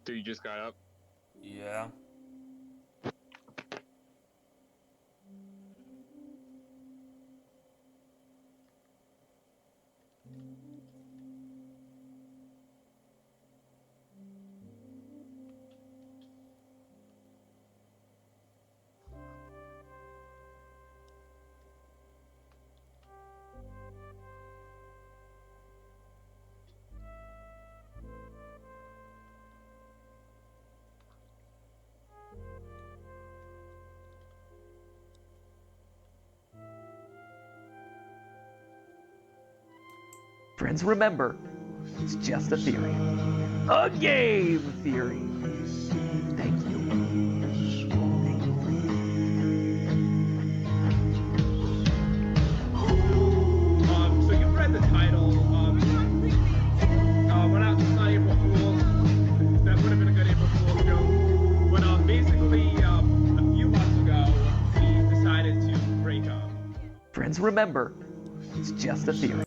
So you just got up? Yeah. Friends, remember, it's just a theory. A game theory. Thank you. So you've read the title. Went out. It's not April Fool's. That would have been a good April Fool's joke. But basically, a few months ago, we decided to break up. Friends, remember, it's just a theory.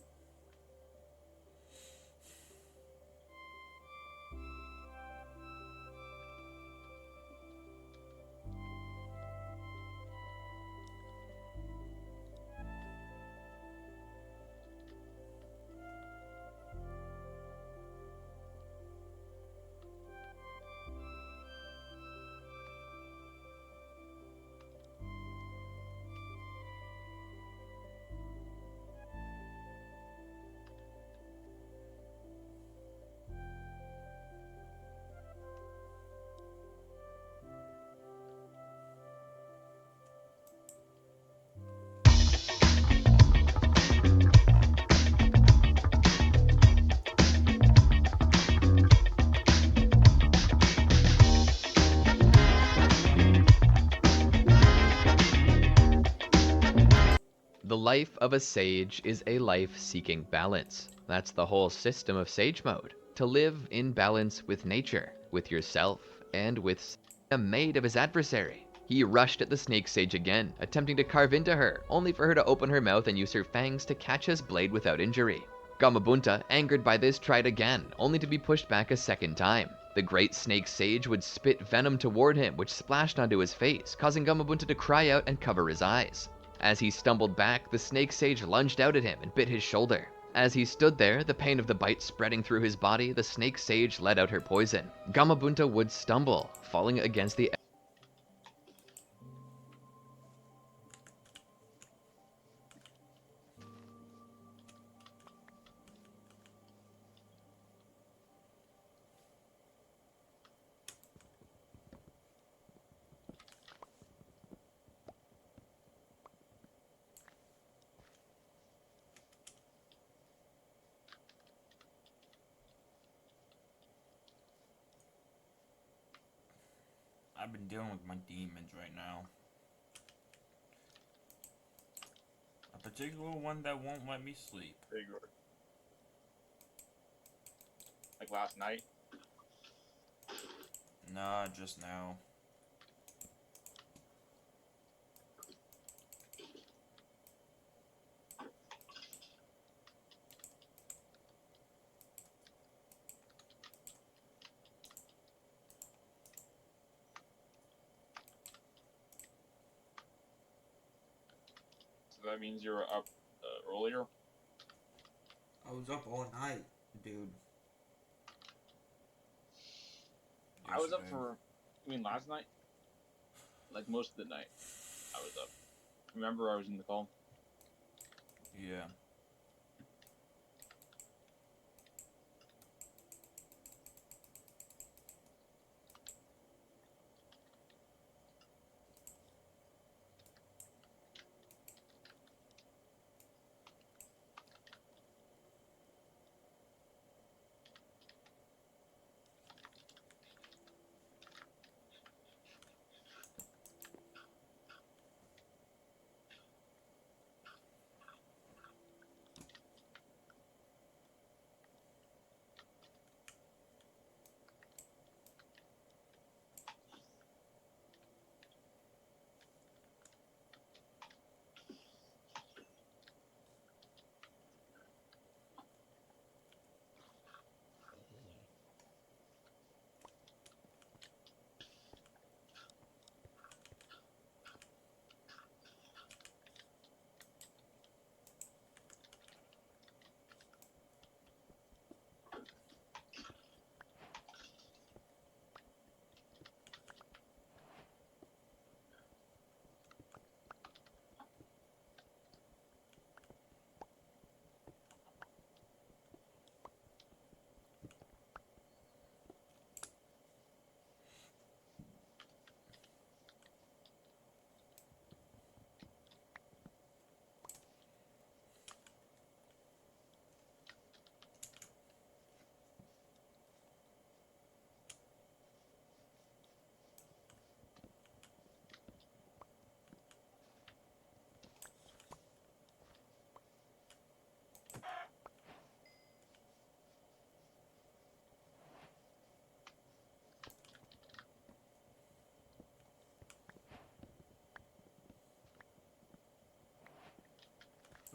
The life of a sage is a life seeking balance. That's the whole system of sage mode. To live in balance with nature, with yourself, and with a maid of his adversary. He rushed at the snake sage again, attempting to carve into her, only for her to open her mouth and use her fangs to catch his blade without injury. Gamabunta, angered by this, tried again, only to be pushed back a second time. The great snake sage would spit venom toward him, which splashed onto his face, causing Gamabunta to cry out and cover his eyes. As he stumbled back, the snake sage lunged out at him and bit his shoulder. As he stood there, the pain of the bite spreading through his body, the snake sage let out her poison. Gamabunta would stumble, falling against the I've been dealing with my demons right now. A particular one that won't let me sleep. Like last night? Nah, just now. So that means you were up earlier? I was up all night, dude. I was up Yesterday. for, I mean last night? Like most of the night, I was up. Remember I was in the call? Yeah.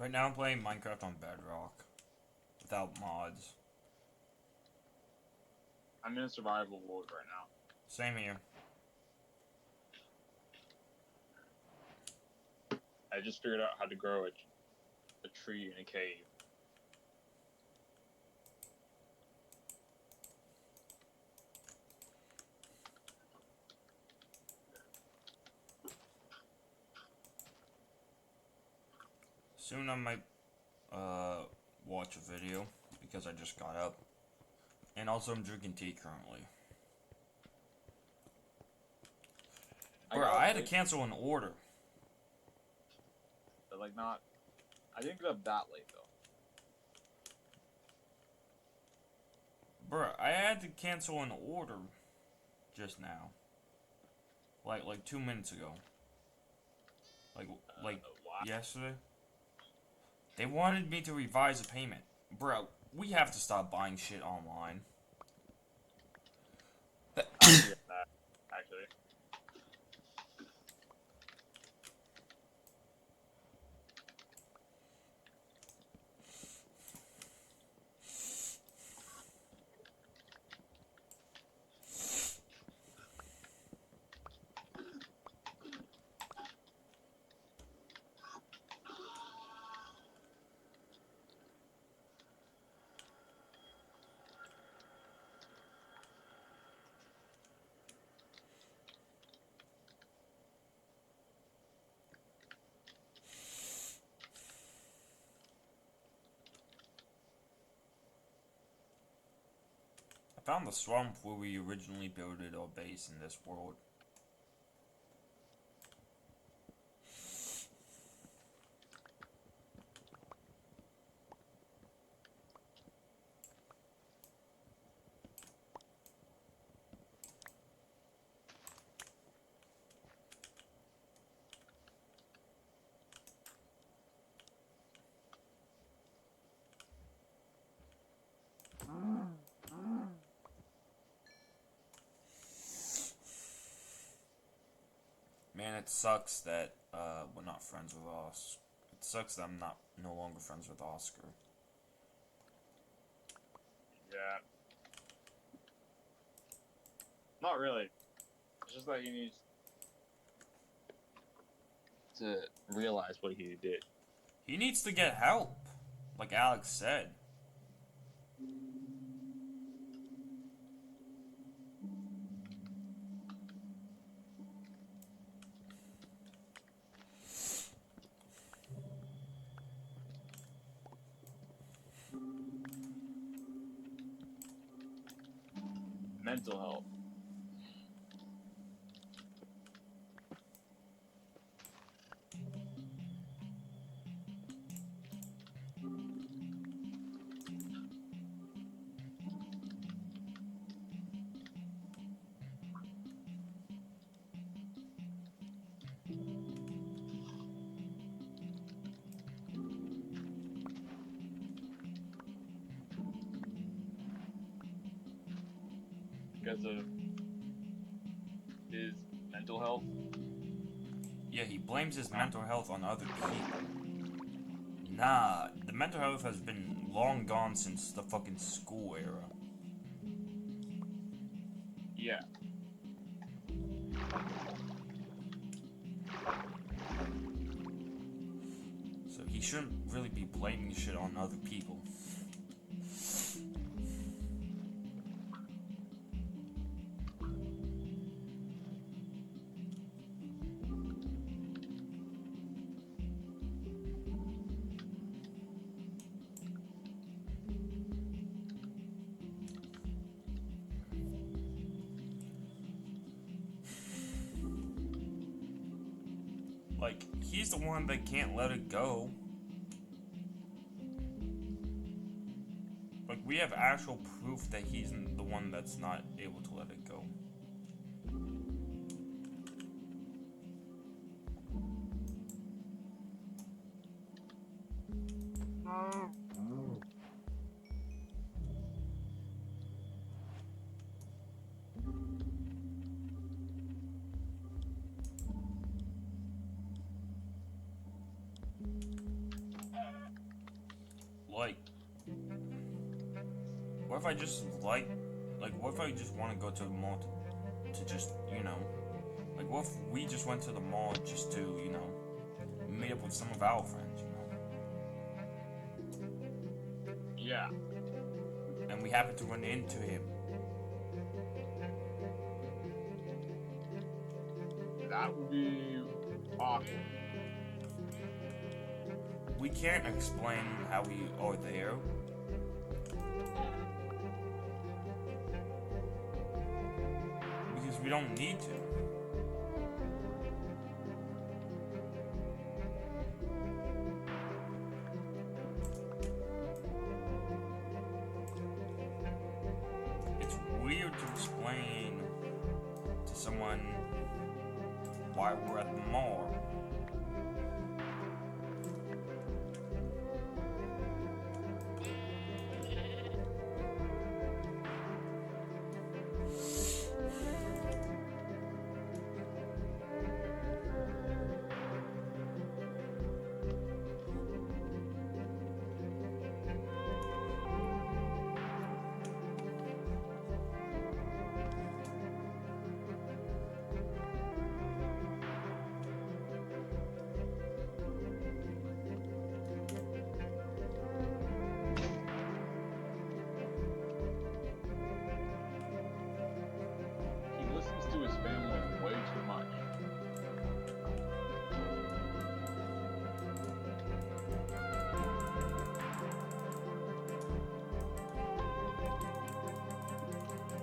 Right now I'm playing Minecraft on Bedrock. Without mods. I'm in a survival mode right now. Same here. I just figured out how to grow a tree in a cave. Soon I might watch a video because I just got up. And also I'm drinking tea currently. Bro, I had to cancel an order. But like not, I didn't get up that late though. Bro, I had to cancel an order just now. Like 2 minutes ago. Like Why? yesterday. They wanted me to revise a payment. Bro, we have to stop buying shit online. I get that, actually. I found the swamp where we originally built our base in this world. Man, it sucks that we're not friends with Oscar. It sucks that I'm no longer friends with Oscar. Yeah. Not really. It's just that he needs to realize what he did. He needs to get help, like Alex said. Mental health. Because of his mental health. Yeah, he blames his mental health on other people. Nah, the mental health has been long gone since the fucking school era. Yeah. So he shouldn't really be blaming shit on other people. Like, he's the one that can't let it go. Like, we have actual proof that he's the one that's not able to let it go. like, what if I just like, what if I just want to go to the mall to just, you know, like, what if we just went to the mall just to, you know, meet up with some of our friends, you know? Yeah. And we happen to run into him. That would be awkward. We can't explain how we are there. Because we don't need to. It's weird to explain to someone why we're at the mall. He listens to his family way too much.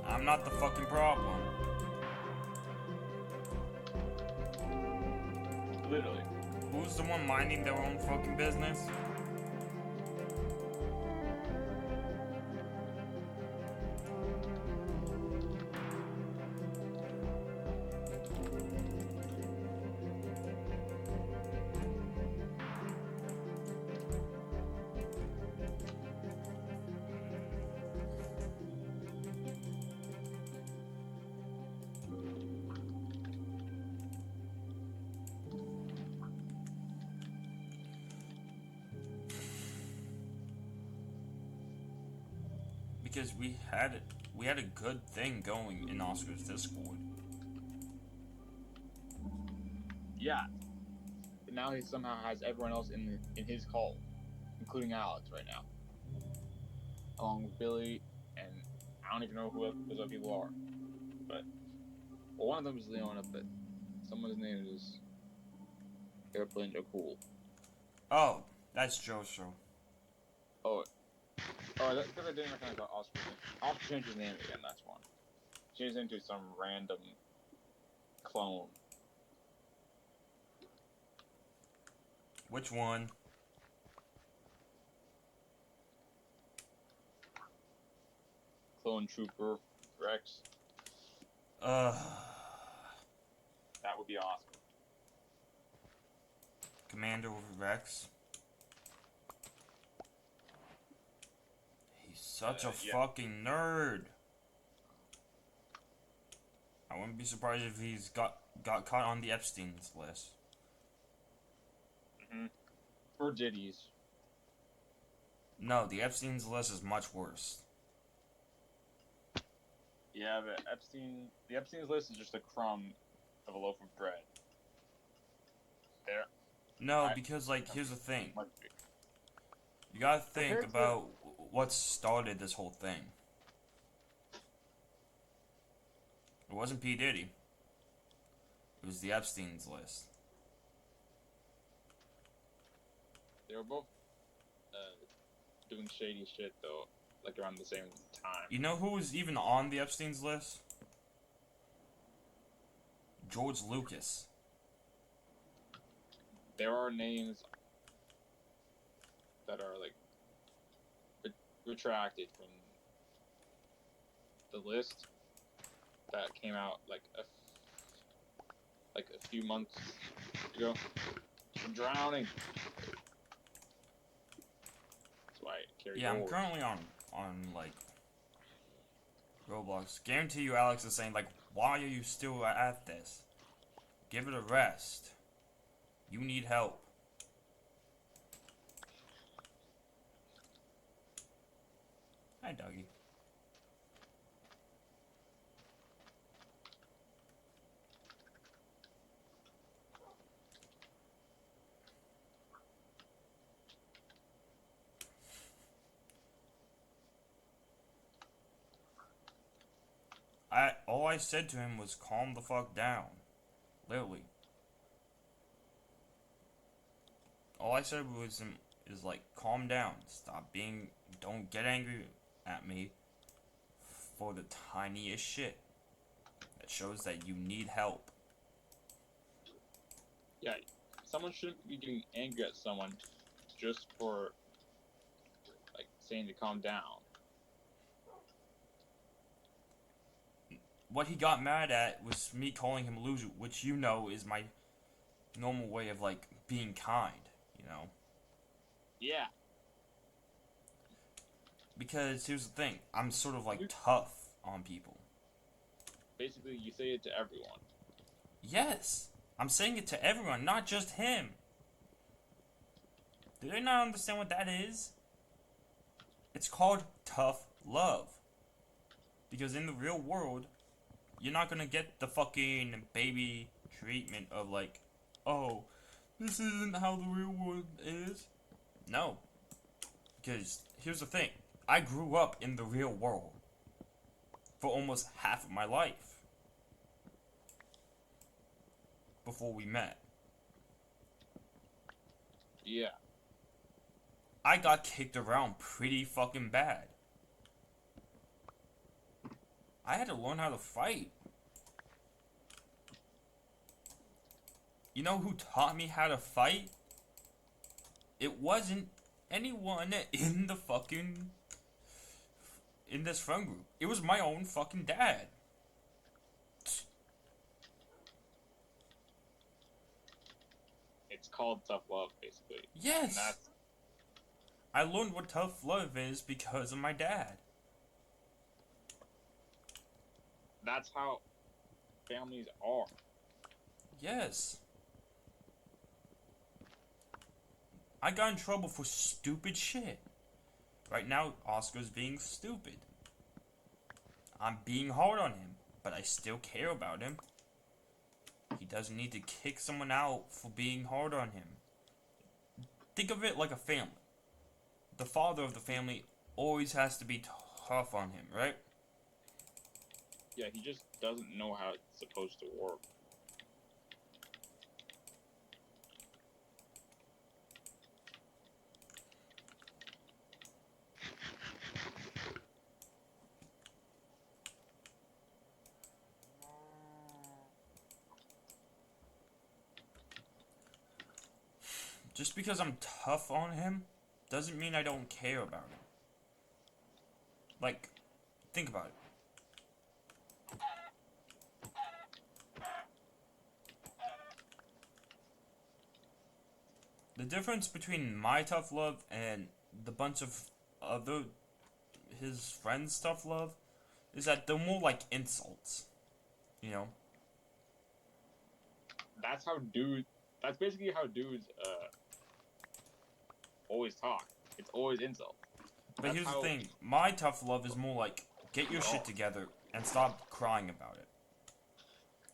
I'm not the fucking problem. Literally. Who's the one minding their own fucking business? Because we had a good thing going in Oscar's Discord. Yeah. But now he somehow has everyone else in his call, including Alex right now, along with Billy, and I don't even know who those other people are. But well, one of them is Leona, but someone's name is Airplane Joe Cool. Oh, that's Joshua. Oh, that's because I didn't recognize Oscar. I'll change his name again. That's one. Changed into some random clone. Which one? Clone Trooper Rex. Uh, That would be awesome. Commander Rex. He's such a Yeah. fucking nerd. I wouldn't be surprised if he's got caught on the Epstein's list. Or Diddy's. No, the Epstein's list is much worse. Yeah, but the Epstein's list is just a crumb of a loaf of bread. There. No, because, like, here's the thing. Might be. You gotta think Compared to- about what started this whole thing. It wasn't P. Diddy. It was the Epstein's list. They were both doing shady shit though, like around the same time. You know who was even on the Epstein's list? George Lucas. There are names that are like retracted from the list that came out like a few months ago. I'm drowning. That's why I carry Yeah, I'm oars. currently on like Roblox. Guarantee you, Alex is saying like, why are you still at this? Give it a rest. You need help. Hi, doggy. All I said to him was calm the fuck down. Literally. All I said was is like calm down. Stop being don't get angry at me for the tiniest shit. That shows that you need help. Yeah, someone shouldn't be getting angry at someone just for like saying to calm down. What he got mad at was me calling him a loser, which you know is my normal way of like being kind, you know? Yeah. Because here's the thing, I'm sort of like tough on people. Basically, you say it to everyone. Yes, I'm saying it to everyone, not just him. Do they not understand what that is? It's called tough love. Because in the real world, you're not gonna get the fucking baby treatment of like, oh, this isn't how the real world is. No. Because here's the thing. I grew up in the real world for almost half of my life before we met. Yeah. I got kicked around pretty fucking bad. I had to learn how to fight. You know who taught me how to fight? It wasn't anyone in the fucking... in this friend group. It was my own fucking dad. It's called tough love, basically. Yes! And I learned what tough love is because of my dad. that's how families are. Yes. I got in trouble for stupid shit. Right now, Oscar's being stupid. I'm being hard on him, but I still care about him. He doesn't need to kick someone out for being hard on him. Think of it like a family. The father of the family always has to be tough on him, right? Yeah, he just doesn't know how it's supposed to work. Just because I'm tough on him doesn't mean I don't care about him. Like, think about it. The difference between my tough love and the bunch of other his friends' tough love is that they're more like insults. You know? That's basically how dudes always talk. It's always insult. But That's here's the how- thing, my tough love is more like, get your shit together and stop crying about it.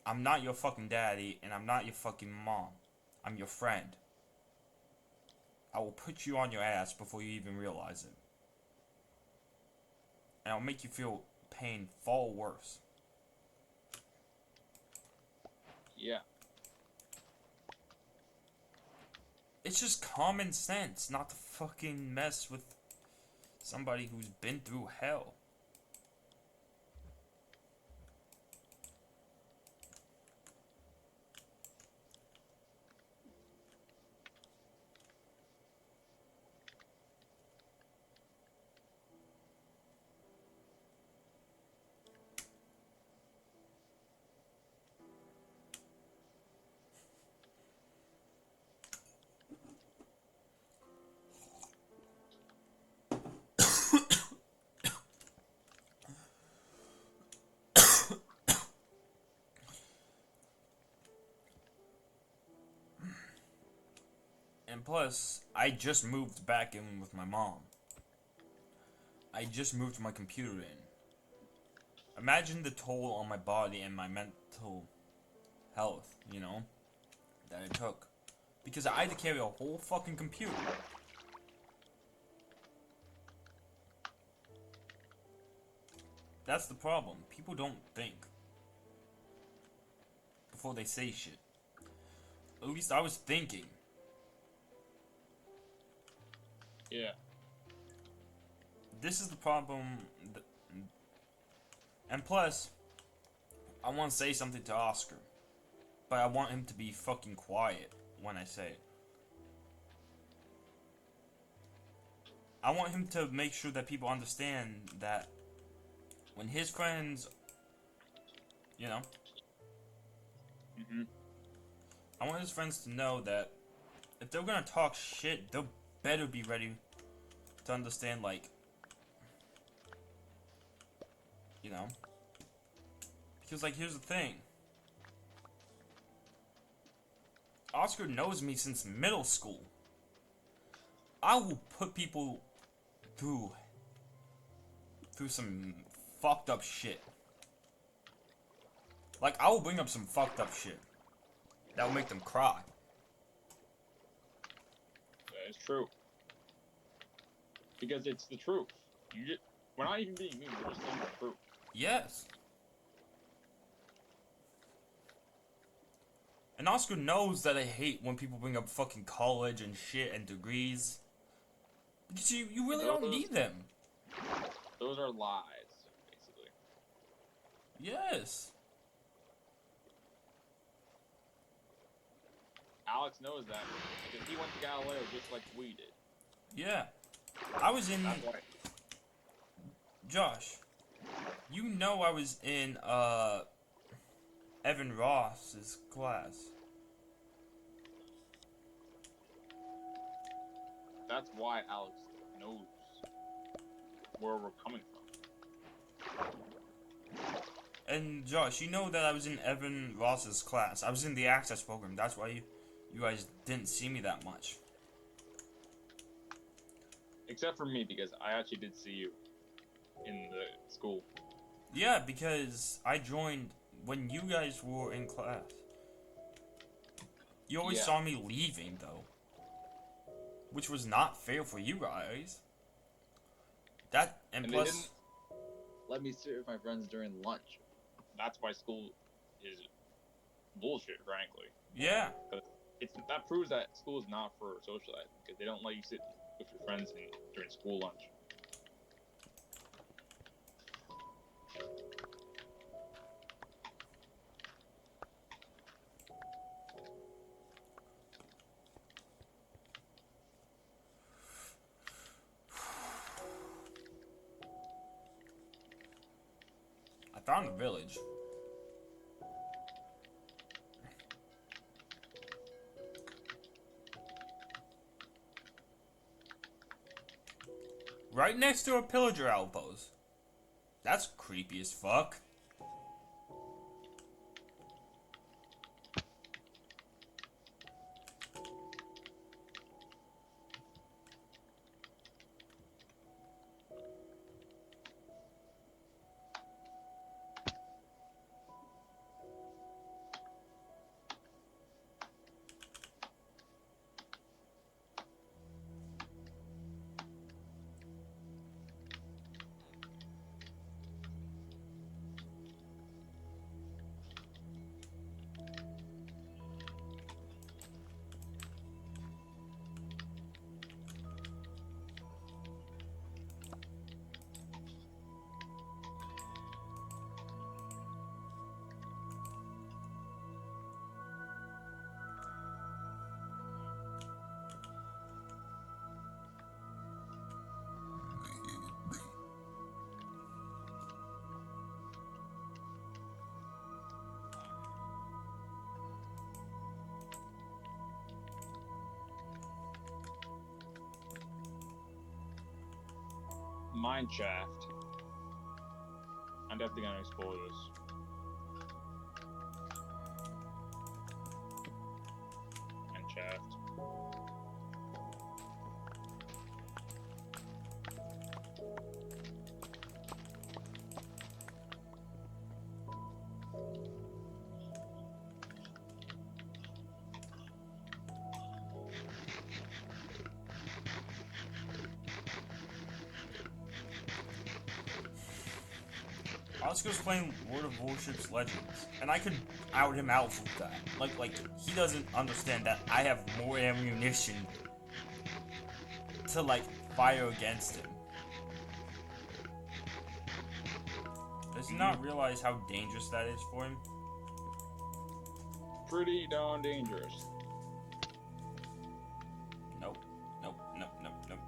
I'm not your fucking daddy, and I'm not your fucking mom. I'm your friend. I will put you on your ass before you even realize it. And I'll make you feel pain far worse. Yeah. It's just common sense not to fucking mess with somebody who's been through hell. And plus, I just moved back in with my mom. I just moved my computer in. Imagine the toll on my body and my mental health, you know, that it took. Because I had to carry a whole fucking computer. That's the problem. People don't think before they say shit. At least I was thinking. Yeah. This is the problem. And plus, I want to say something to Oscar. But I want him to be fucking quiet when I say it. I want him to make sure that people understand that when his friends, you know, Mm-hmm. I want his friends to know that if they're gonna talk shit, they better be ready to understand, like, you know, because, like, here's the thing. Oscar knows me since middle school. I will put people through some fucked up shit. Like, I will bring up some fucked up shit that will make them cry. That is true. Because it's the truth. We're not even being mean, we're just saying the truth. Yes. And Oscar knows that I hate when people bring up fucking college and shit and degrees. Because you really don't need them. Those are lies, basically. Yes. Alex knows that because he went to Galileo just like we did. Yeah. I was in... That's why. Josh, you know I was in, Evan Ross's class. That's why Alex knows where we're coming from. And Josh, you know that I was in Evan Ross's class. I was in the Access program. That's why you guys didn't see me that much. Except for me, because I actually did see you in the school. Yeah, because I joined when you guys were in class. You always Yeah. saw me leaving, though. Which was not fair for you guys. And And they plus... didn't let me sit with my friends during lunch. That's why school is bullshit, frankly. Yeah. That proves that school is not for socializing, because they don't let you sit with your friends during school lunch. I found the village. Right next to a pillager outpost. That's creepy as fuck. Mine shaft. I'm definitely gonna explore this. Mine shaft. Oscar's playing World of Warships Legends, and I could out him out with that. Like he doesn't understand that I have more ammunition to like fire against him. Does he not realize how dangerous that is for him? Pretty darn dangerous. Nope. Nope. Nope. Nope. Nope.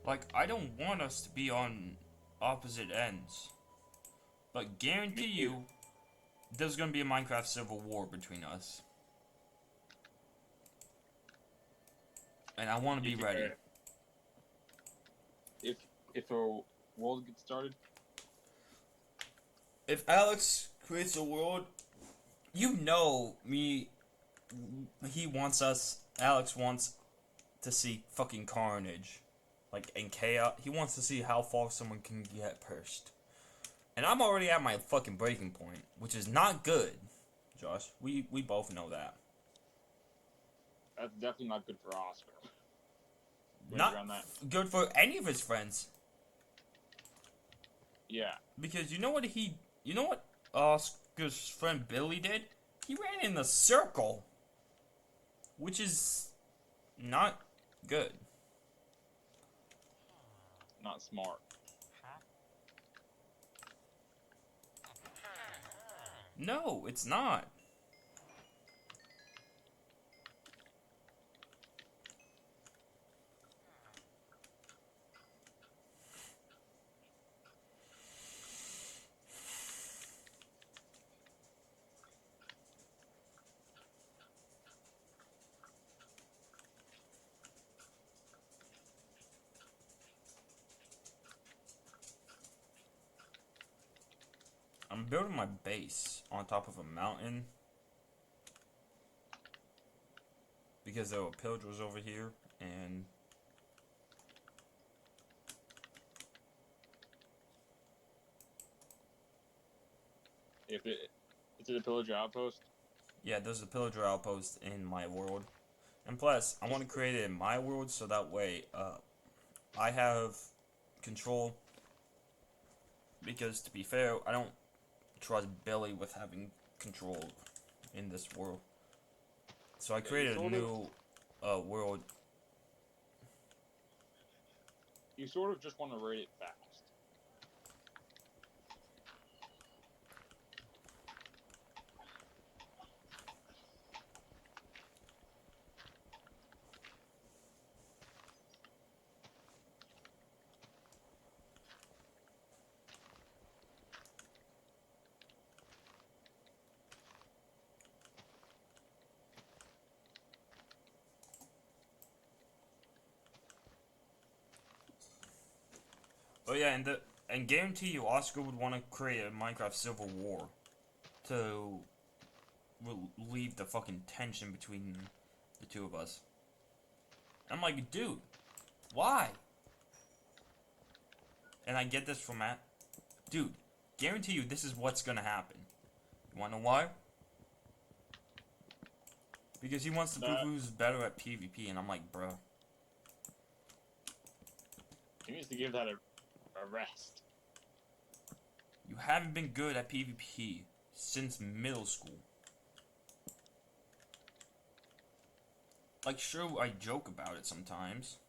Like, I don't want us to be on opposite ends. But guarantee you, there's gonna be a Minecraft civil war between us. And I want to be ready. If a world gets started, If Alex creates a world, you know me, he wants us, Alex wants to see fucking carnage. Like, in chaos. He wants to see how far someone can get pushed. And I'm already at my fucking breaking point, which is not good, Josh. We both know that. that's definitely not good for Oscar. We Not agree on that? good for any of his friends. Yeah. Because you know what Oscar's friend Billy did? He ran in a circle. Which is not good. Not smart. No, it's not. I'm building my base on top of a mountain because there were pillagers over here, and Is it a pillager outpost? yeah, there's a pillager outpost in my world. And plus, I want to create it in my world so that way I have control, because to be fair, I don't trust Billy with having control in this world. So I created a new world. You sort of just want to raid it fast. Oh yeah, and guarantee you, Oscar would want to create a Minecraft civil war to relieve the fucking tension between the two of us. I'm like, dude, why? And I get this from Matt. Dude, guarantee you this is what's gonna happen. You wanna know why? Because he wants to prove who's better at PvP, and I'm like, bro. He needs to give that a rest. You haven't been good at PvP since middle school. Like, sure, I joke about it sometimes.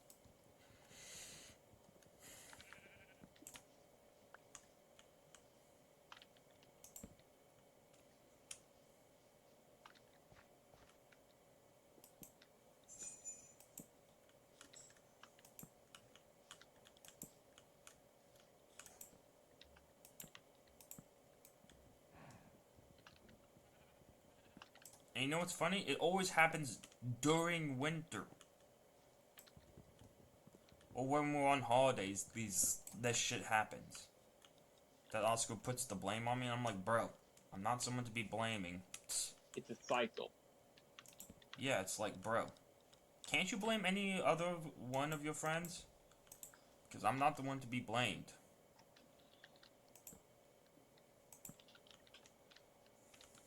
And you know what's funny? It always happens during winter. Or when we're on holidays, this shit happens. That Oscar puts the blame on me, and I'm like, bro, I'm not someone to be blaming. It's a cycle. Yeah, it's like, bro, can't you blame any other one of your friends? Because I'm not the one to be blamed.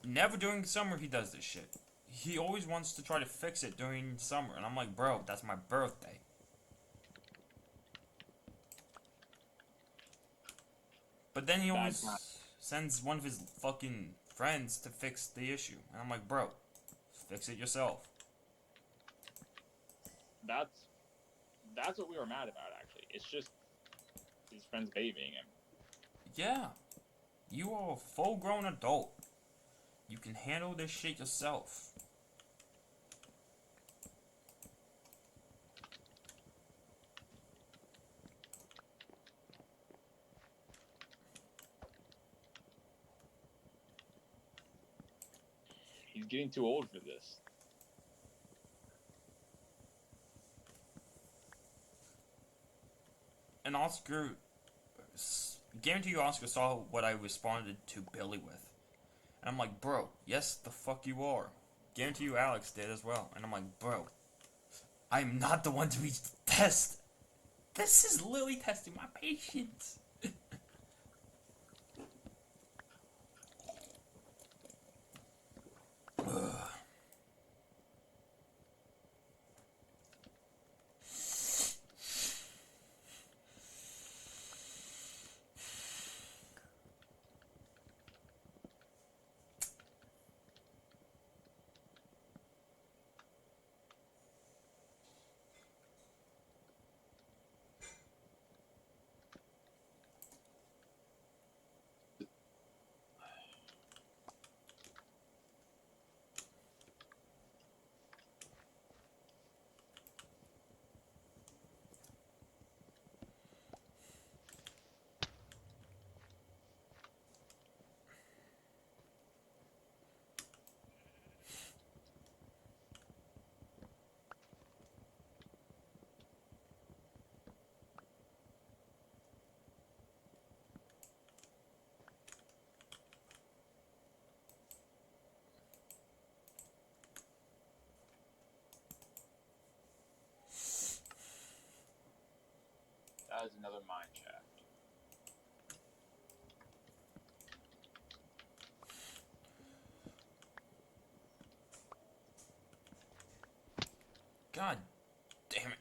Never during summer he does this shit. He always wants to try to fix it during summer, and I'm like, bro, that's my birthday. But then he always sends one of his fucking friends to fix the issue. And I'm like, bro, fix it yourself. That's what we were mad about, actually. It's just his friends babying him. Yeah. You are a full-grown adult. You can handle this shit yourself. He's getting too old for this. And Oscar, guarantee you Oscar saw what I responded to Billy with. And I'm like, bro, yes, the fuck you are. Guarantee you Alex did as well. And I'm like, bro, I'm not the one to be tested. This is literally testing my patience. That is another mine shaft. God damn it.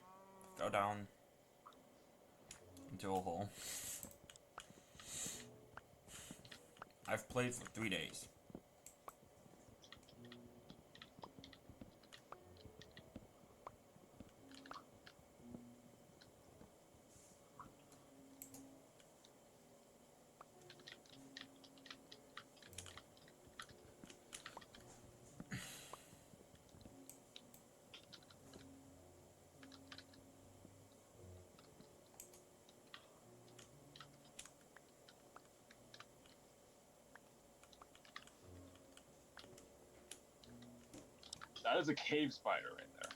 Go down into a hole. I've played for 3 days. That is a cave spider right there.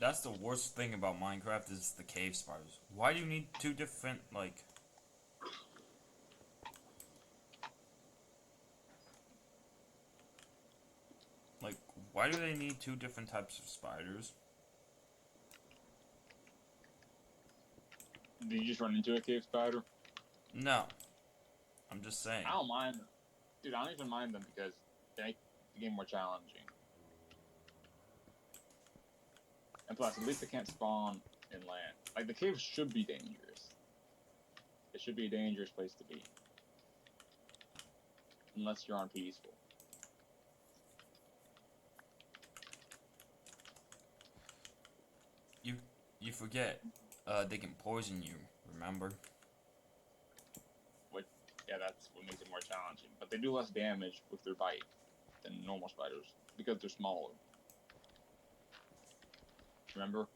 That's the worst thing about Minecraft is the cave spiders. Why do you need two different, like... Like, why do they need two different types of spiders? Did you just run into a cave spider? No. I'm just saying. I don't mind them. Dude, I don't even mind them because they make the game more challenging. And plus, at least they can't spawn in land. Like, the caves should be dangerous. It should be a dangerous place to be. Unless you're on peaceful. You forget, they can poison you, remember? Yeah, that's what makes it more challenging. But they do less damage with their bite than normal spiders because they're smaller. Remember?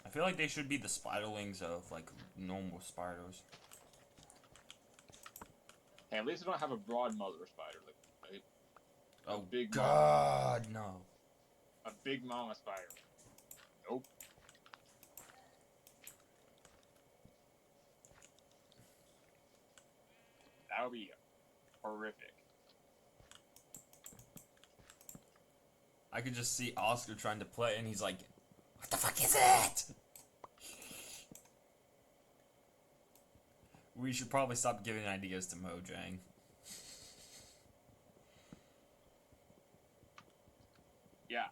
I feel like they should be the spiderlings of, like, normal spiders. Hey, at least they don't have a broad mother spider. Like Oh, big God, no. a big mama spider. Nope. That would be horrific. I could just see Oscar trying to play, and he's like, what the fuck is it? We should probably stop giving ideas to Mojang. Yeah.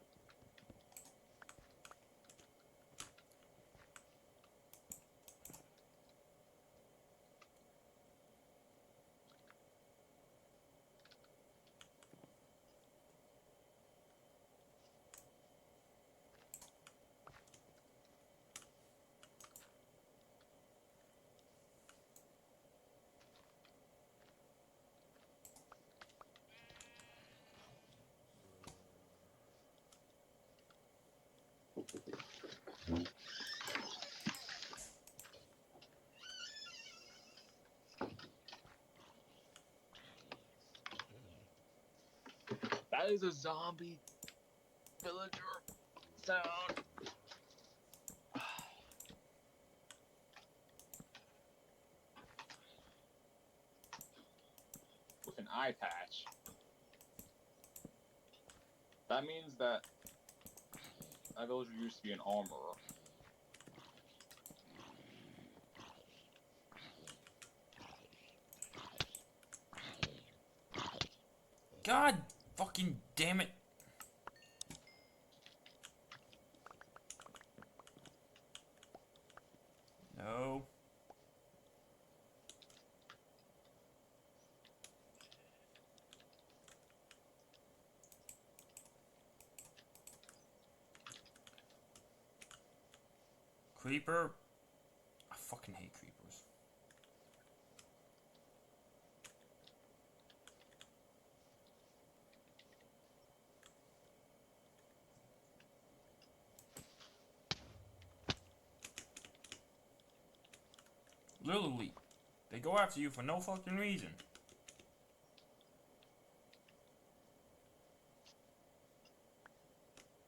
That is a zombie villager sound. With an eye patch. That means that villager used to be an armorer. God fucking damn it. No. Creeper. I fucking hate creepers. Literally, they go after you for no fucking reason.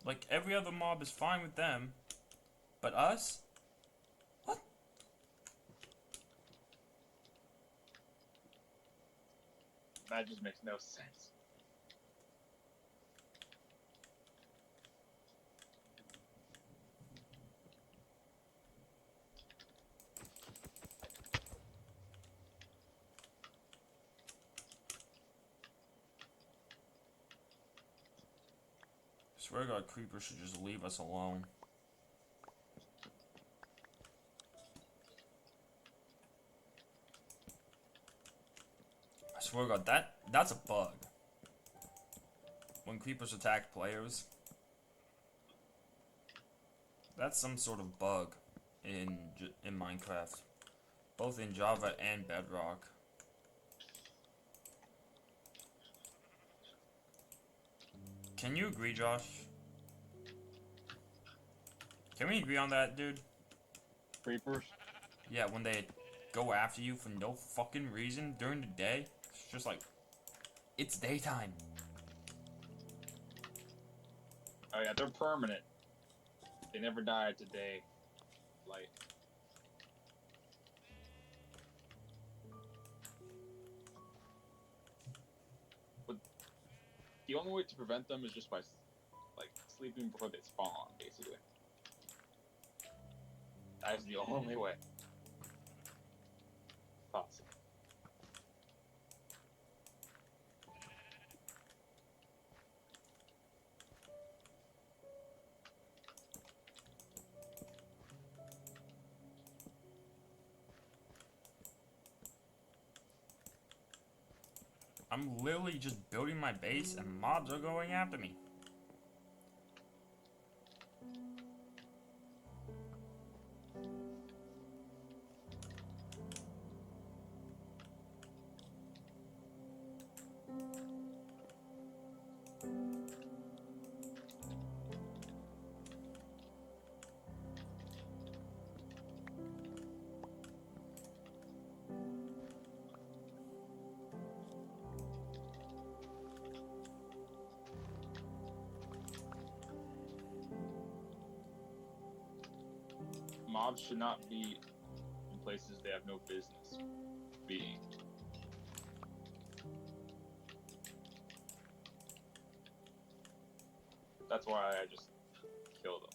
Like, every other mob is fine with them, but us? What? That just makes no sense. I swear to God, creepers should just leave us alone. I swear to God, that's a bug. When creepers attack players, that's some sort of bug in Minecraft, both in Java and Bedrock. Can you agree, Josh? Can we agree on that, dude? Creepers? Yeah, when they go after you for no fucking reason during the day, it's just like, it's daytime. Oh yeah, they're permanent. They never die today. Light. But the only way to prevent them is just by like sleeping before they spawn, basically. That is the only way possible. I'm literally just building my base and mobs are going after me. Mobs should not be in places they have no business being. That's why I just kill them.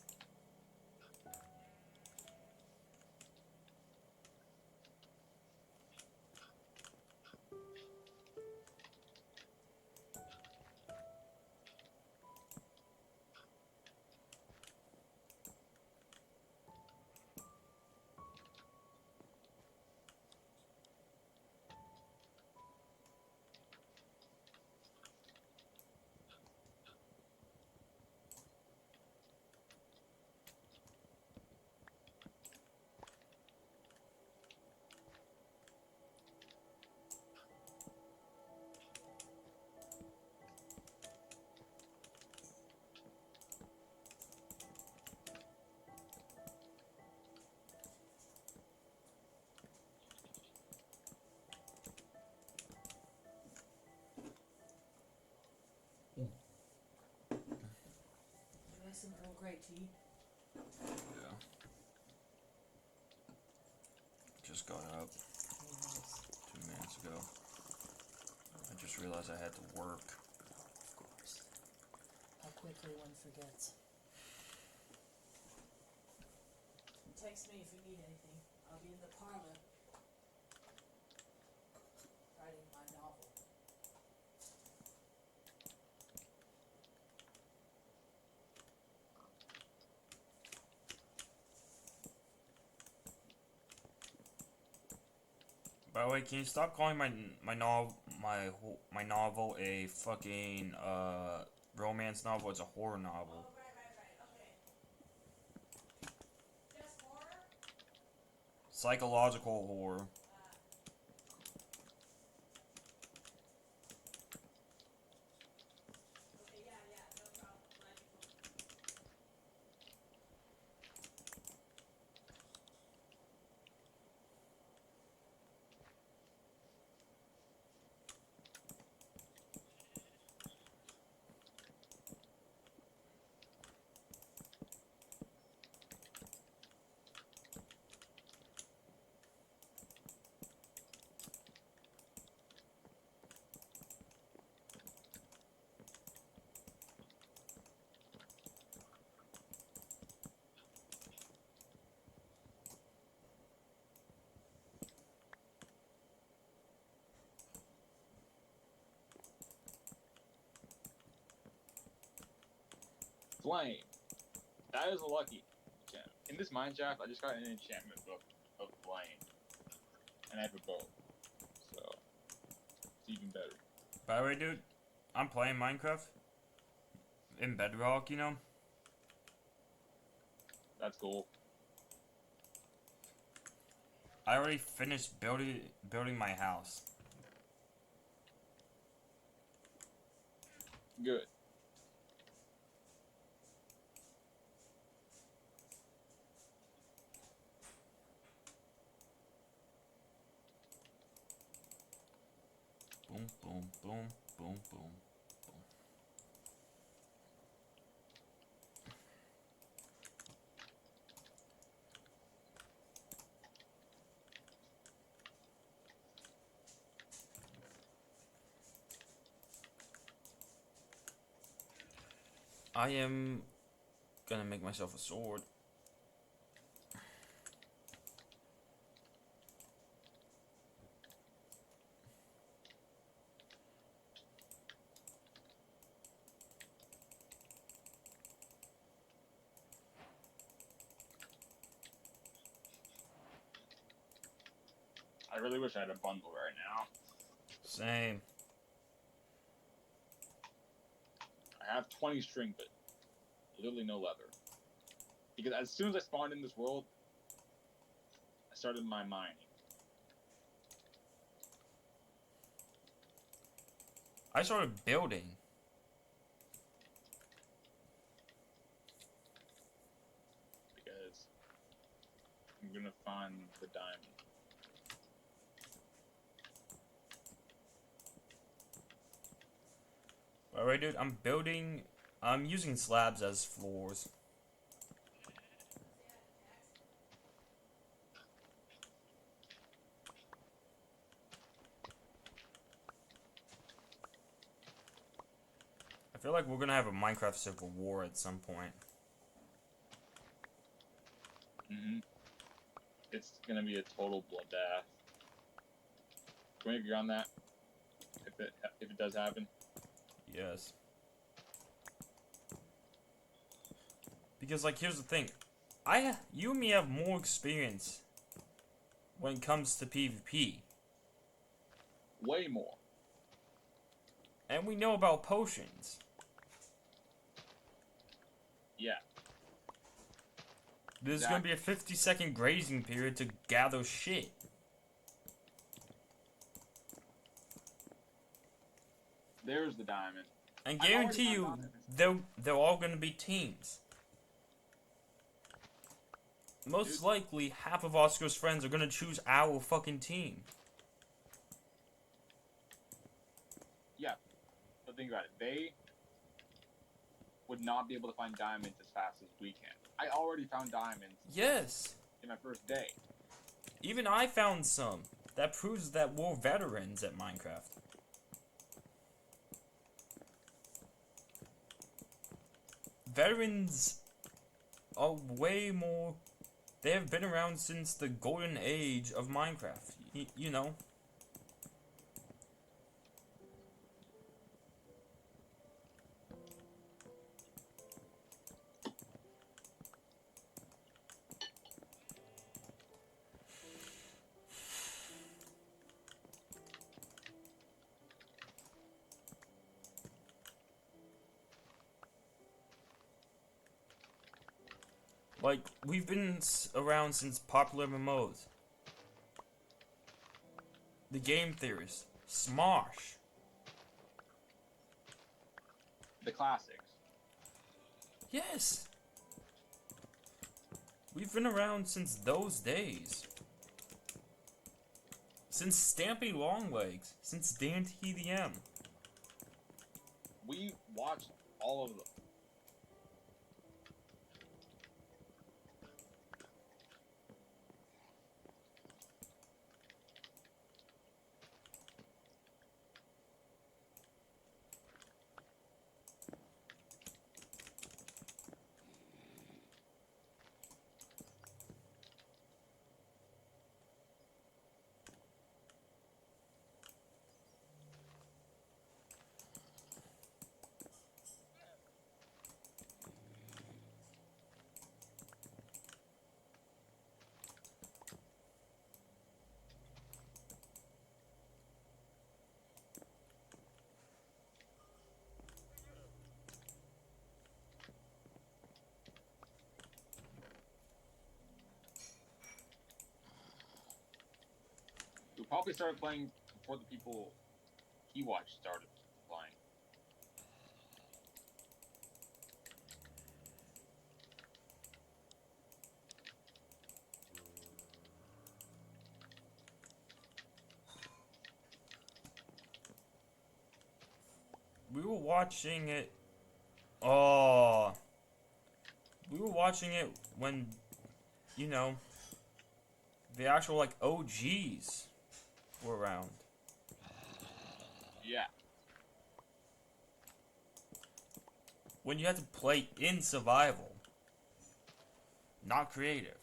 Nice and Earl Grey tea. Yeah. Just got up Oh, nice. 2 minutes ago. I just realized I had to work. Of course. How quickly one forgets. Text me if you need anything. I'll be in the parlor. Writing my novel. By the way, can you stop calling my novel a fucking romance novel? It's a horror novel. Oh, right. Okay. Just horror? Psychological horror. Okay, yeah, no problem. Glad you told me. Flame. That is a lucky enchantment. In this mine shaft, I just got an enchantment book of flame. And I have a bow. So, it's even better. By the way, dude, I'm playing Minecraft in Bedrock, you know? That's cool. I already finished building my house. Good. Boom, boom, boom, boom, boom. I am gonna make myself a sword. I really wish I had a bundle right now. Same. I have 20 string, but literally no leather. Because as soon as I spawned in this world, I started my mining. I started building. Because I'm gonna find the diamond. Alright, dude, I'm building. I'm using slabs as floors. I feel like we're gonna have a Minecraft Civil War at some point. It's gonna be a total bloodbath. Can we agree on that? If it does happen? Yes. Because, like, here's the thing. You and me have more experience when it comes to PvP. Way more. And we know about potions. Yeah. There's gonna be a 50-second grazing period to gather shit. There's the diamond. And I guarantee already you, found they're all gonna be teams. Most Dude. likely, half of Oscar's friends are gonna choose our fucking team. Yeah. But think about it. They would not be able to find diamonds as fast as we can. I already found diamonds Yes. in my first day. Even I found some. That proves that we're veterans at Minecraft. Veterans are way more... They have been around since the golden age of Minecraft. You know? Like, we've been around since popular MMOs. The game theorists. Smosh. The classics. Yes. We've been around since those days. Since Stampy Longlegs. Since Dan TDM. We watched all of them. We probably started playing before the people he watched started playing. We were watching it. Oh. We were watching it when, you know, the actual, like, OGs were around. Yeah. when you have to play in survival, not creative.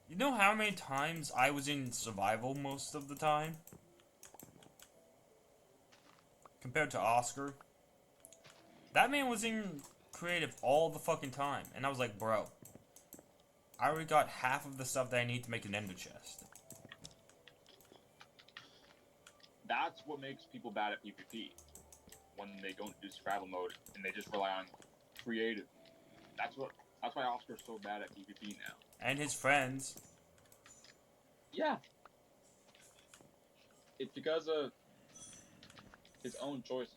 You know how many times I was in survival most of the time? Compared to Oscar. That man was in creative all the fucking time. And I was like, bro, I already got half of the stuff that I need to make an ender chest. That's what makes people bad at PvP. When they don't do survival mode and they just rely on creative. That's why Oscar's so bad at PvP now. And his friends. Yeah. It's because of his own choices.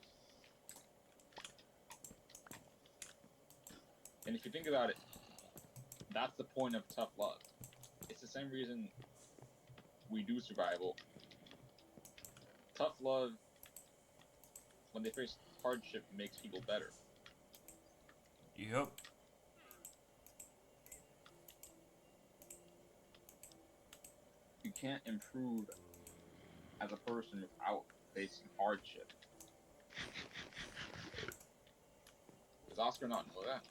And if you think about it, that's the point of tough love. It's the same reason we do survival. Tough love, when they face hardship, makes people better. Yep. You can't improve as a person without facing hardship. Does Oscar not know that?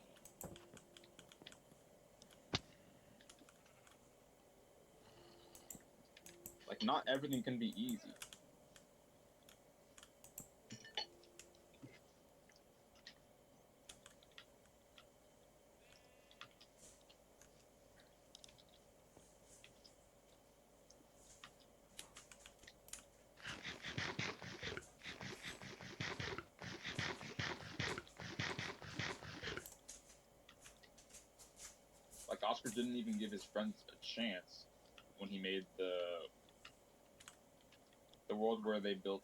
Like, not everything can be easy. Like, Oscar didn't even give his friends a chance when he made the world where they built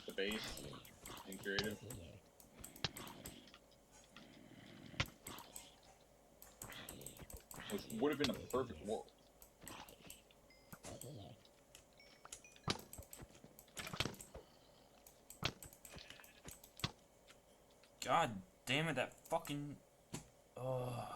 the base in creative. Which would have been a perfect world. God damn it, that fucking... Ugh.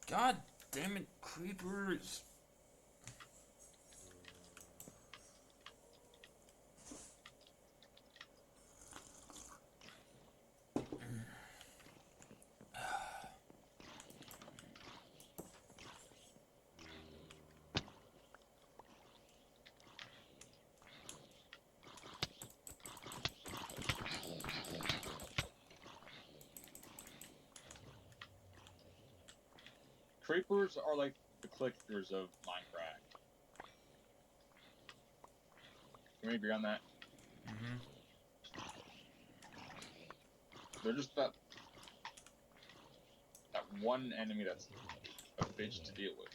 God damn it, creepers. Creepers are like the clickers of Minecraft. Can we agree on that? Mm-hmm. They're just that one enemy that's a bitch to deal with.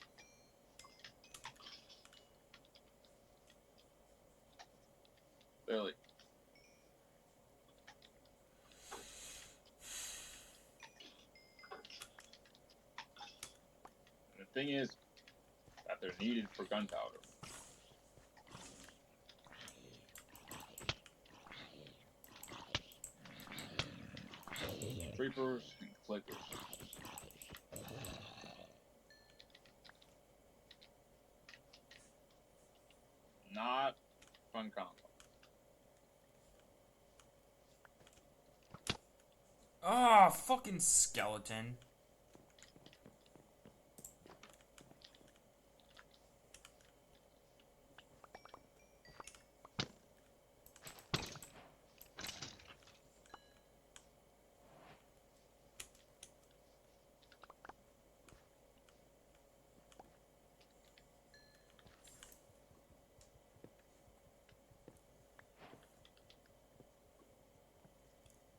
Literally. And the thing is that they're needed for gunpowder. Creepers and clickers. Not fun combo. Ah, fucking skeleton.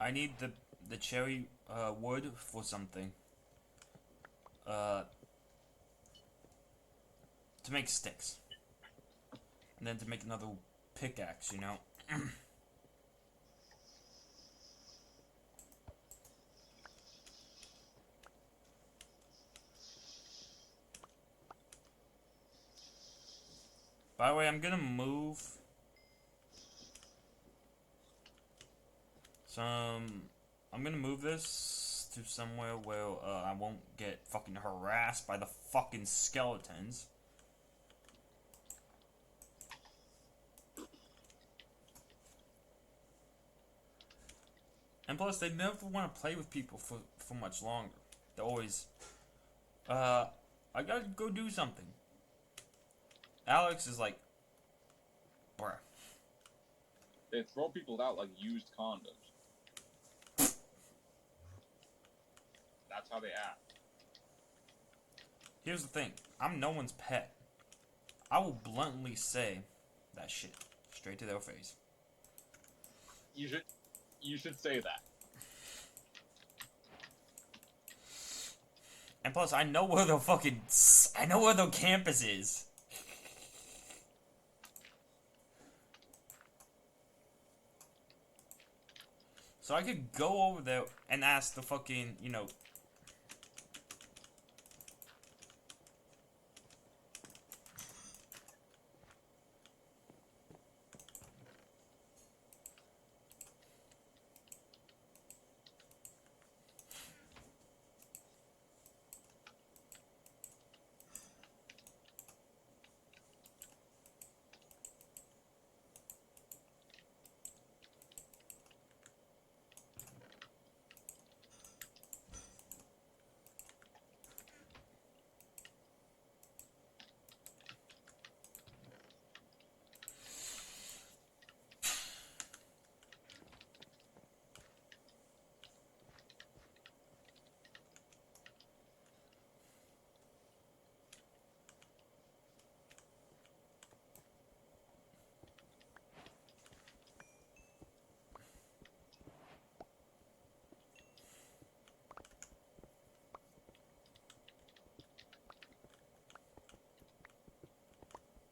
I need the cherry wood for something. To make sticks. And then to make another pickaxe, you know? By the way, I'm gonna move some. I'm gonna move this to somewhere where I won't get fucking harassed by the fucking skeletons. And plus, they never want to play with people for much longer. They're always, I gotta go do something. Alex is like, bruh. They throw people out like used condoms. That's how they act. Here's the thing. I'm no one's pet. I will bluntly say that shit straight to their face. You should say that. And plus, I know where I know where the campus is. So I could go over there and ask the fucking, you know.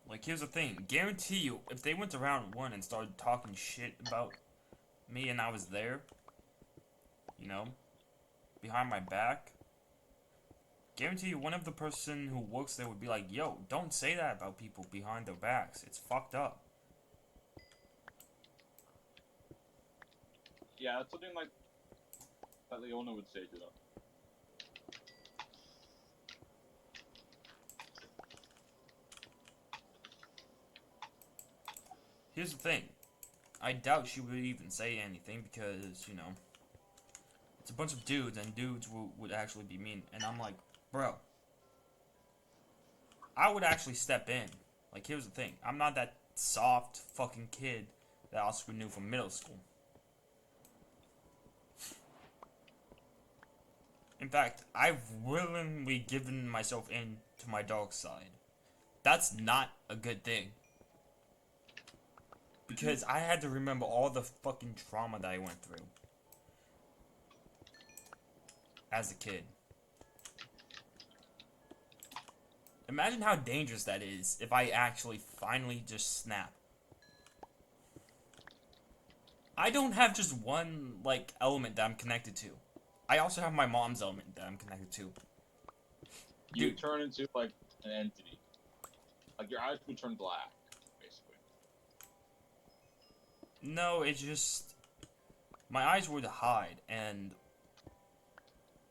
Like, here's the thing. Guarantee you, if they went to round one and started talking shit about me and I was there, you know, behind my back, guarantee you one of the person who works there would be like, yo, don't say that about people behind their backs. It's fucked up. Yeah, that's something like that Leona would say to them. Here's the thing. I doubt she would even say anything because, you know, it's a bunch of dudes and dudes would actually be mean. And I'm like, bro, I would actually step in. Like, here's the thing. I'm not that soft fucking kid that Oscar knew from middle school. In fact, I've willingly given myself in to my dark side. That's not a good thing. Because I had to remember all the fucking trauma that I went through as a kid. Imagine how dangerous that is if I actually finally just snap. I don't have just one, like, element that I'm connected to. I also have my mom's element that I'm connected to. You Dude. turn into, like, an entity. Like, your eyes would turn black, basically. No, it's just... my eyes would hide, and...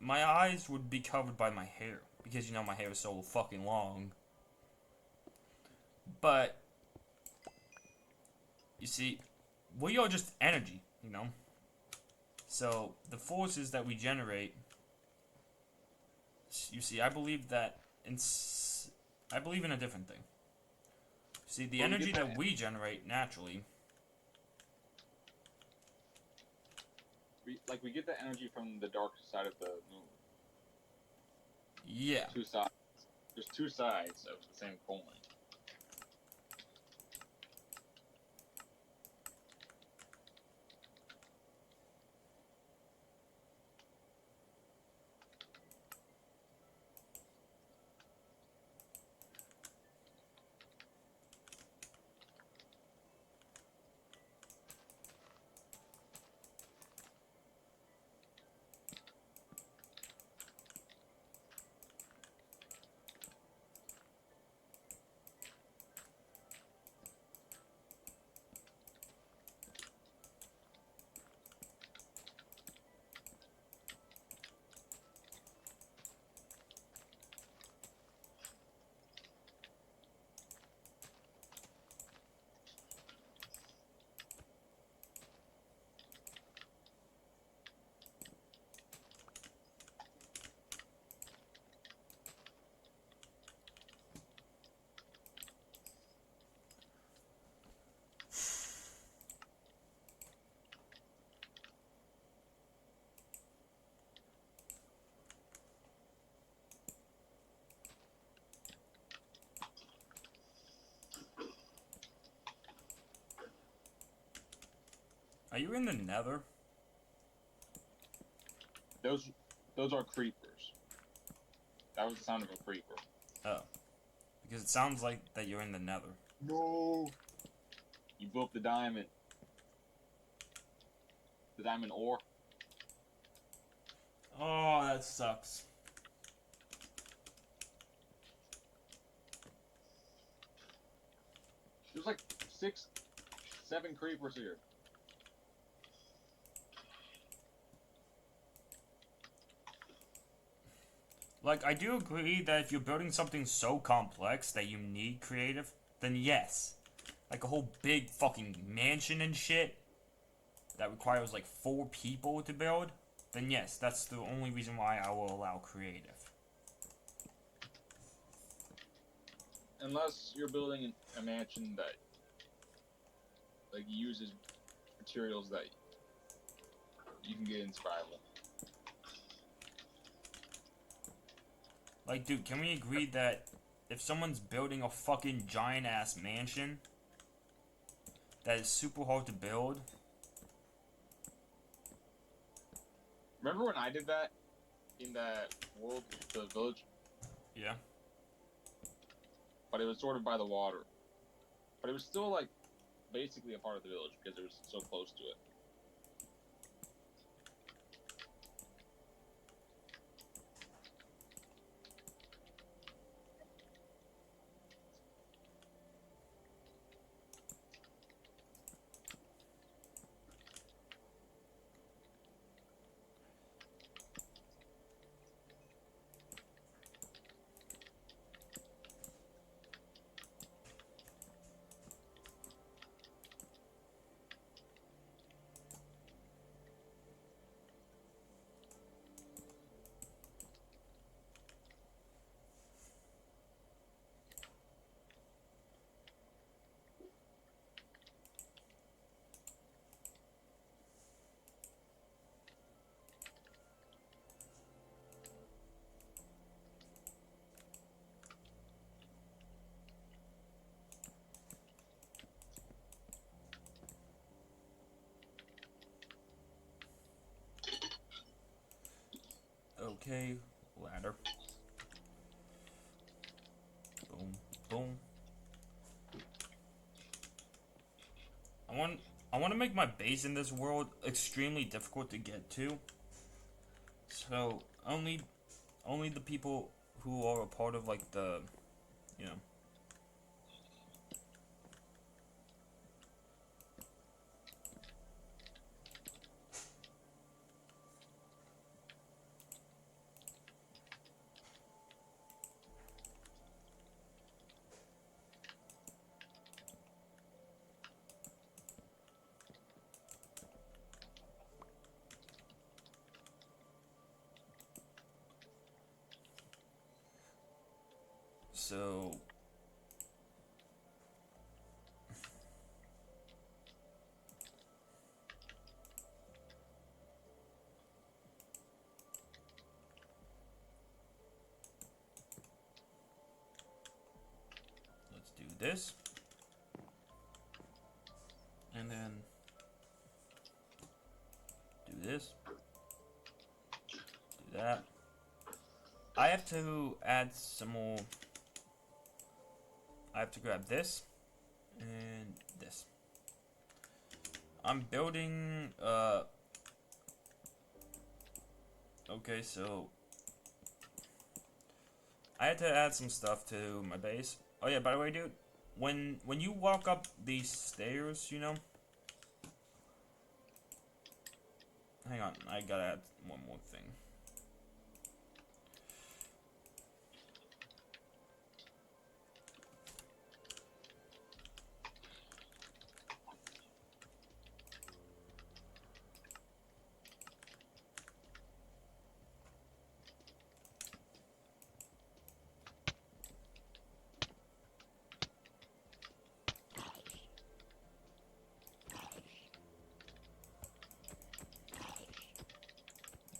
my eyes would be covered by my hair. Because, you know, my hair is so fucking long. But... you see, we are just energy, you know? So, the forces that we generate... you see, I believe that... I believe in a different thing. See, the energy that we generate naturally... we get the energy from the dark side of the moon. Yeah. Two sides. There's two sides of the same coin. Are you in the Nether? Those are creepers. That was the sound of a creeper. Oh, because it sounds like that you're in the Nether. No. You blew up the diamond. The diamond ore. Oh, that sucks. There's like 6, 7 creepers here. Like, I do agree that if you're building something so complex that you need creative, then yes. Like a whole big fucking mansion and shit that requires like 4 people to build, then yes, that's the only reason why I will allow creative. Unless you're building a mansion that like uses materials that you can get in survival. Like, dude, can we agree that if someone's building a fucking giant ass mansion that is super hard to build? Remember when I did that in that world, the village? Yeah. But it was sort of by the water. But it was still like basically a part of the village because it was so close to it. Okay, ladder. Boom, boom. I want to make my base in this world extremely difficult to get to. So only the people who are a part of like the, you know. So let's do this. And then do this. Do that. I have to add some more. I have to grab this and this. I'm building, okay, so I had to add some stuff to my base. Oh yeah, by the way, dude, when you walk up these stairs, you know, hang on, I gotta add one more thing.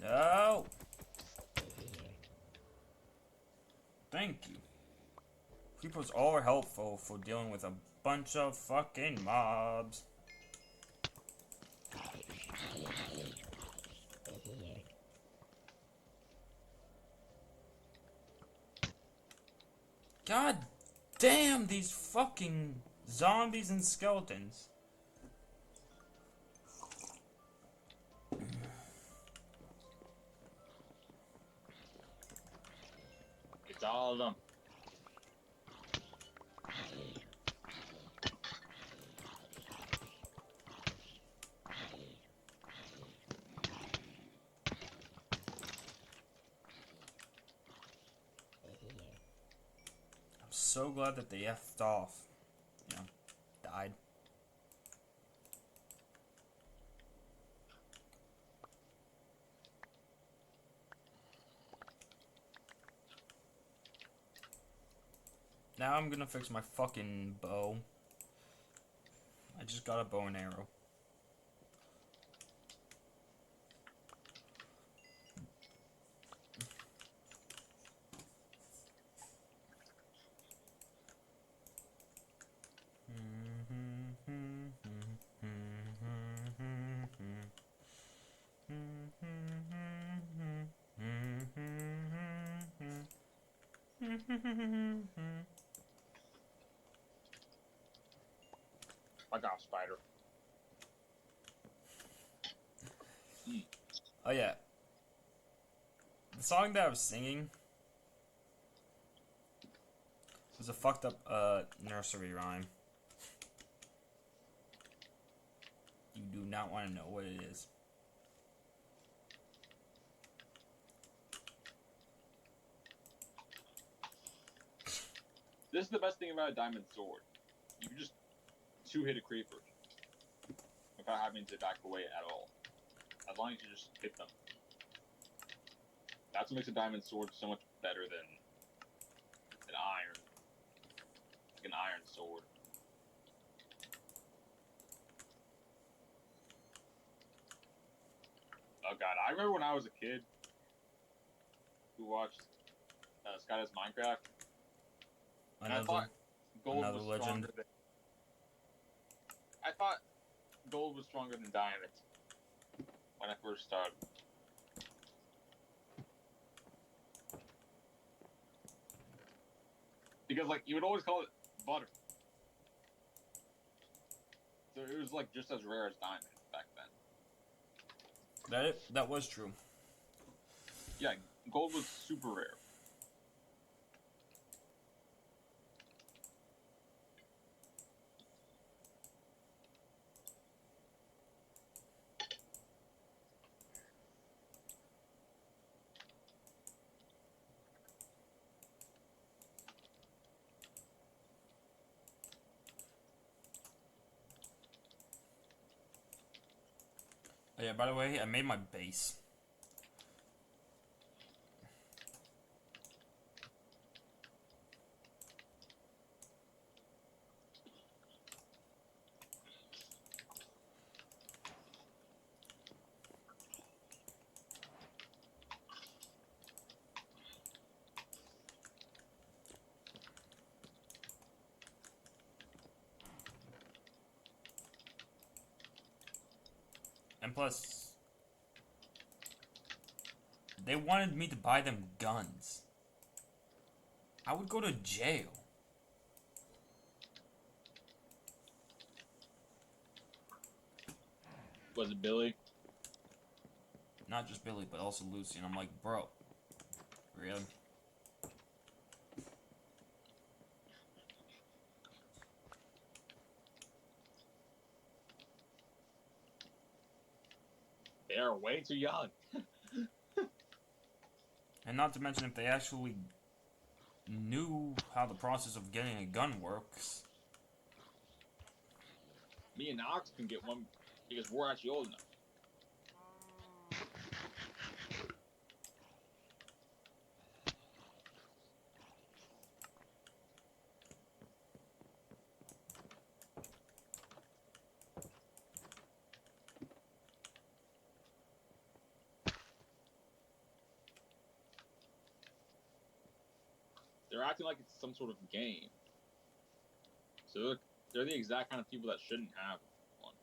No! Thank you. Creepers are helpful for dealing with a bunch of fucking mobs. God damn these fucking zombies and skeletons. It's all of them. I'm so glad that they effed off. You know, died. Now I'm gonna fix my fucking bow. I just got a bow and arrow. I got a spider. Oh yeah. The song that I was singing was a fucked up nursery rhyme. You do not want to know what it is. This is the best thing about a diamond sword. You can just two-hit a creeper without having to back away at all. As long as you just hit them. That's what makes a diamond sword so much better than an iron. Like an iron sword. Oh god, I remember when I was a kid who watched Skydo's Minecraft. And I thought gold another was legend. stronger than... I thought gold was stronger than diamond when I first started. Because, like, you would always call it butter. So it was, like, just as rare as diamond back then. That was true. Yeah, gold was super rare. Oh yeah, by the way, I made my base. And plus, they wanted me to buy them guns. I would go to jail. Was it Billy? Not just Billy, but also Lucy. And I'm like, bro, really? They are way too young. And not to mention if they actually knew how the process of getting a gun works. Me and Ox can get one because we're actually old enough. They're acting like it's some sort of game. So they're the exact kind of people that shouldn't have one.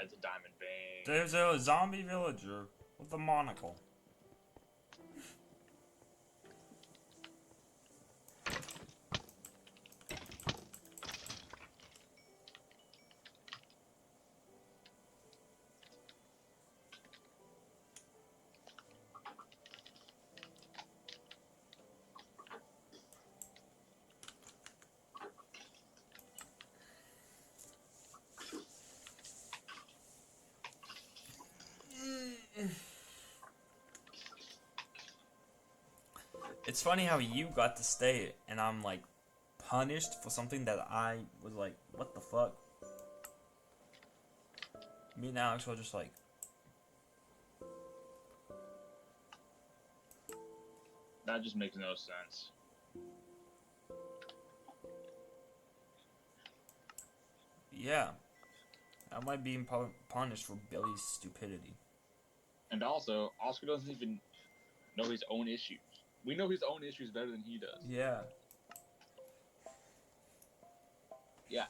it's a diamond vein. There's a zombie villager with a monocle. It's funny how you got to stay and I'm like punished for something that I was like, what the fuck? Me and Alex were just like, That just makes no sense. yeah, I might be punished for Billy's stupidity. And also, Oscar doesn't even know his own issues. We know his own issues better than he does. Yeah. Yeah,